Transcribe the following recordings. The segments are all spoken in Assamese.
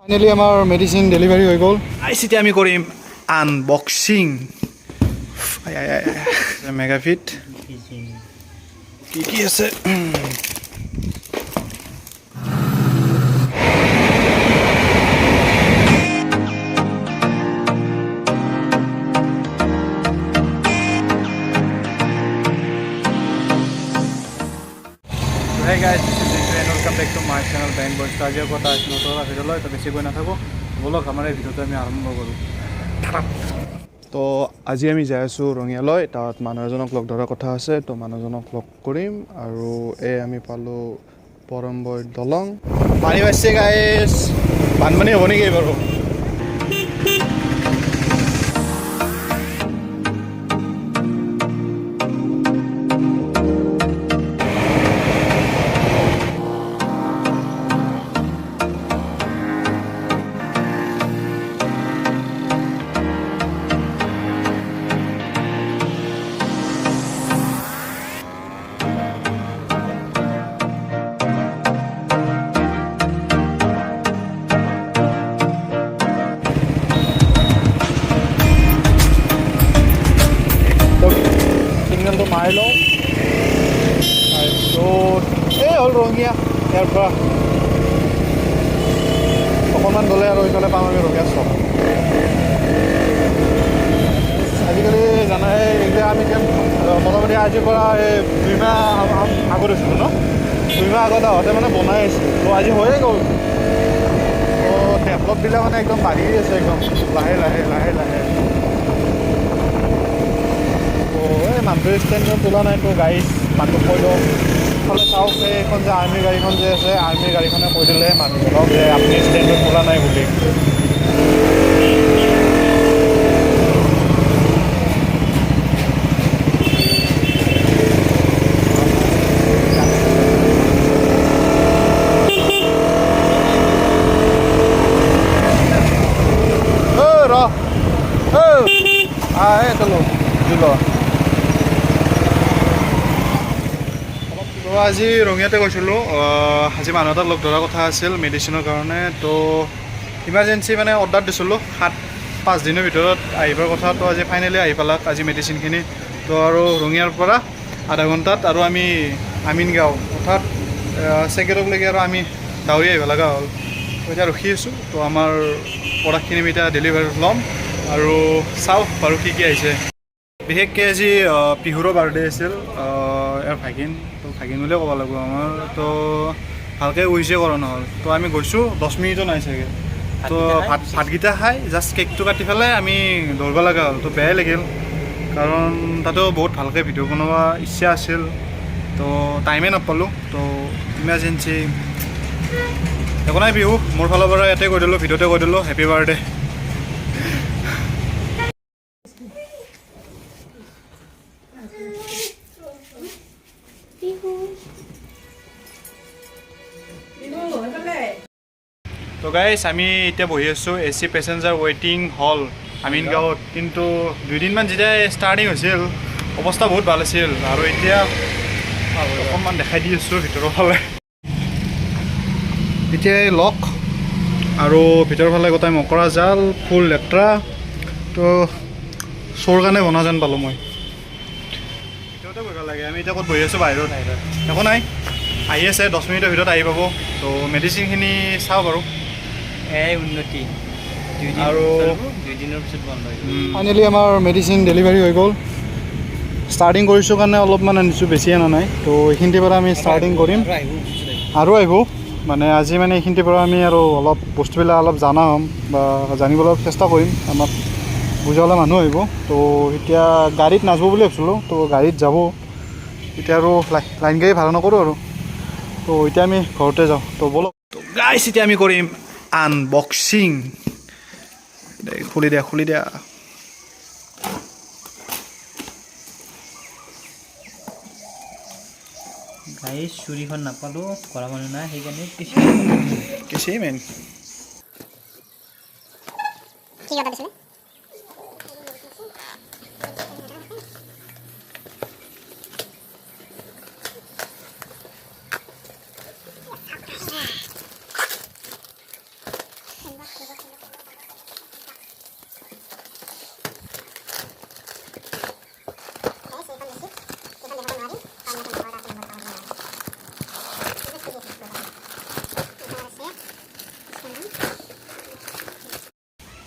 Finally, our medicine delivery হৈ গ'ল। আইচিটি আমি কৰিম আনবক্সিং। মেগাফিট কি আছে? Hey guys, this is Sanvi and welcome back to my channel Dhingorbari। আজি কথা আছে নতুন ভিডিও লৈ তো বেছি কৈ নাথাকো বলক আমাৰ এই ভিডিওটো আমি আৰম্ভ কৰোঁ। তো আজি আমি যাই আছোঁ ৰঙিয়ালৈ, তাত মানুহ এজনক লগ ধৰাৰ কথা আছে, তো মানুহজনক লগ কৰিম আৰু আমি পালোঁ পৰম্বৈ দলং। পানী বাঢ়িছে গাইছ, বানপানী হ'ব নেকি বাৰু? সিগনেলটো মাৰি লওঁ, তাৰপিছত এই হ'ল ৰঙিয়া। ইয়াৰ পৰা অকণমান গ'লে আৰু এইফালে পাম আমি ৰঙিয়া চক। আজিকালি জানাই এইবিলাক আমি মোটামুটি আজিৰ পৰা এই 2 মাহ আগত হৈছিলোঁ ন, 2 মাহ আগত আহোঁতে মানে বনাই আছিলোঁ, তো আজি হৈয়ে গ'ল। তো ডেভেলপবিলাক মানে একদম বাঢ়ি আছে, একদম লাহে লাহে লাহে লাহে। এই মানুহটোৰ ষ্টেণ্ডত তোলা নাই, তো গাড়ী মানুহটোক কৈ দিওঁ ফালে চাওক, এইখন যে আৰ্মী গাড়ীখন যে আছে, আৰ্মী গাড়ীখনে কৈ দিলে মানুহজনক যে আপুনি ষ্টেণ্ডত তোলা নাই বুলি। চলো দিল। তো আজি ৰঙিয়াতে গৈছিলোঁ, আজি মানুহ এটাক লগ ধৰাৰ কথা আছিল মেডিচিনৰ কাৰণে। তো ইমাৰ্জেঞ্চি মানে অৰ্ডাৰ দিছিলোঁ 7-5 দিনৰ ভিতৰত আহিবৰ কথা, তো আজি ফাইনেলি আহি পালাক আজি মেডিচিনখিনি। তো আৰু ৰঙিয়াৰ পৰা আধা ঘণ্টাত আৰু আমি আমিনগাঁও অৰ্থাৎ চেকেটকলৈকে আৰু আমি দাউৰি আহিব লগা হ'ল। তো এতিয়া ৰখি আছোঁ, তো আমাৰ প্ৰডাক্টখিনি আমি এতিয়া ডেলিভাৰী ল'ম আৰু চাওঁ বাৰু কি আহিছে। বিশেষকৈ আজি পিহুৰো বাৰ্থডে আছিল, ইয়াৰ ভাগিন, তো ভাগিন বুলিয়ে ক'ব লাগিব আমাৰ। তো ভালকৈ উইচে কৰা নহ'ল, তো আমি গৈছোঁ 10 মিনিটো নাই চাগে। তো ভাতকেইটা খাই জাষ্ট কেকটো কাটি পেলাই আমি দৌৰিব লগা হ'ল। তো বেয়াই লাগিল, কাৰণ তাতেও বহুত ভালকৈ ভিডিঅ' বনাব ইচ্ছা আছিল, তো টাইমেই নাপালোঁ। তো ইমাৰ্জেঞ্চি একো নাই, বিহু মোৰ ফালৰ পৰা ইয়াতে কৈ দিলোঁ, ভিডিঅ'তে কৈ দিলোঁ হেপী বাৰ্থডে। তো গাইছ আমি এতিয়া বহি আছোঁ AC পেচেঞ্জাৰ ৱেইটিং হল আমিনগাঁৱত। কিন্তু 2 দিনমান যেতিয়া ষ্টাৰ্টিং হৈছিল অৱস্থা বহুত ভাল আছিল, আৰু এতিয়া অকণমান দেখাই দি আছোঁ ভিতৰৰ ফালে। এতিয়া লক আৰু ভিতৰৰ ফালে গোটাই মকৰা জাল, ফুল লেতেৰা। তো চোৰ কাৰণে বনা যেন পালোঁ মই। ভিতৰতে বহিব লাগে, আমি এতিয়া ক'ত বহি আছোঁ বাহিৰত। একো নাই, আহি আছে 10 মিনিটৰ ভিতৰত আহি পাব। তো মেডিচিনখিনি চাওঁ বাৰু। উন্নতি আৰু 2 দিনৰ পিছত বন্ধ হৈ গ'ল। ফাইনেলি আমাৰ মেডিচিন ডেলিভাৰী হৈ গ'ল। ষ্টাৰ্টিং কৰিছোঁ কাৰণে অলপমান আনিছোঁ, বেছি আনা নাই। তো এইখিনিৰ পৰা আমি ষ্টাৰ্টিং কৰিম আৰু আহিব মানে আজি মানে এইখিনিৰ পৰা আমি আৰু অলপ বস্তুবিলাক অলপ জনা হ'ম বা জানিবলৈ চেষ্টা কৰিম। আমাক বুজাবলৈ মানুহ আহিব। তো এতিয়া গাড়ীত নাযাব বুলি ভাবিছিলোঁ, তো গাড়ীত যাব। এতিয়া আৰু লাইন গাড়ী ভাড়া নকৰোঁ আৰু। তো এতিয়া আমি ঘৰতে যাওঁ। তো বলক গাইছ, এতিয়া আমি কৰিম আনবক্সিং। খুলি দিয়া গাইছ, চুৰিখন নাপালোঁ, ঘৰৰ মানুহ নাই, সেইকাৰণে কেছেই মেইন কি কথা দিছিলে?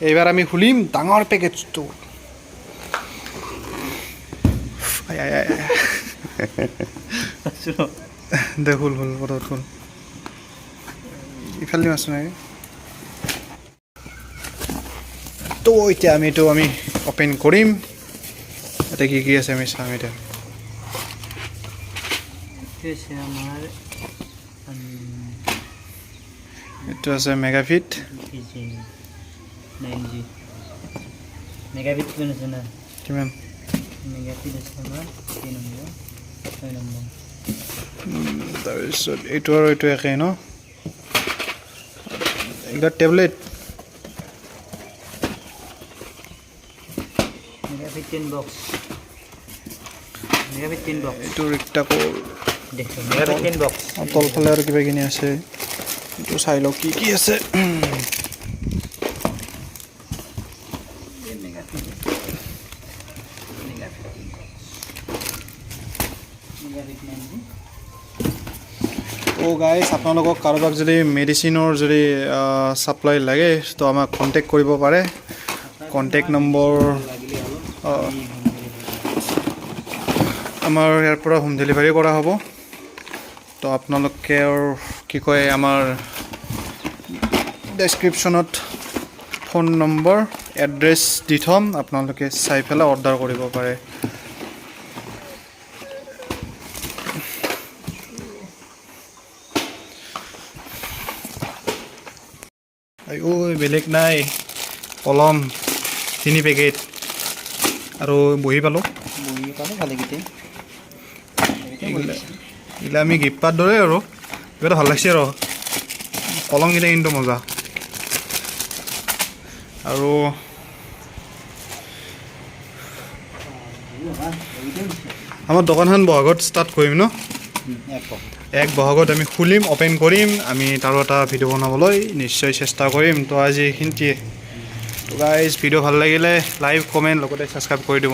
এইবাৰ আমি খুলিম ডাঙৰ পেকেজটো দে খুল পটত খুল ইফালে আছো নাই তো এতিয়া আমি অপেন কৰিম ইয়াতে কি আছে আমি চাম এতিয়া এইটো আছে মেগাফিট 9G মেগাবিট কিমান আছে না কিমান মেগাবিট আছে আমাৰ 3 নম্বৰ 6 নম্বৰ তাৰপিছত এইটো আৰু এইটো একেই ন এইটা টেবলেট মেগাবিট 10 বক্স এইটো ৰিক্টাকোৰ দেখো মেগাবিট 10 বক্স তলফালে আৰু কিবা কিনি আছে এইটো চাই লওক কি আছে ও গাইছ আপোনালোকক কাৰোবাক যদি মেডিচিনৰ যদি সাপ্লাই লাগে তো আমাক কন্টেক্ট কৰিব পাৰে কন্টেক্ট নম্বৰ আমাৰ ইয়াৰ পৰা হোম ডেলিভাৰী কৰা হ'ব তো আপোনালোকে কি কয় আমাৰ ডেছক্ৰিপশ্যনত ফোন নম্বৰ এড্ৰেছ দি থম আপোনালোকে চাই পেলাই অৰ্ডাৰ কৰিব পাৰে ও বেলেগ নাই কলম 3 পেকেট আৰু বহি পালোঁ ভালেকেইটা এইবিলাক আমি গিফ্ট পাৰ দৰে আৰু কিবা ভাল লাগছে আৰু কলমকেইটা কিন্তু মজা আৰু আমাৰ দোকানখন বহাগত ষ্টাৰ্ট কৰিম ন এক বহাগত আমি খুলিম অপেন কৰিম আমি তাৰো এটা ভিডিঅ' বনাবলৈ নিশ্চয় চেষ্টা কৰিম তো আজি এইখিনিয়ে তো গাইজ ভিডিঅ' ভাল লাগিলে লাইক কমেণ্ট লগতে ছাবস্ক্ৰাইব কৰি দিব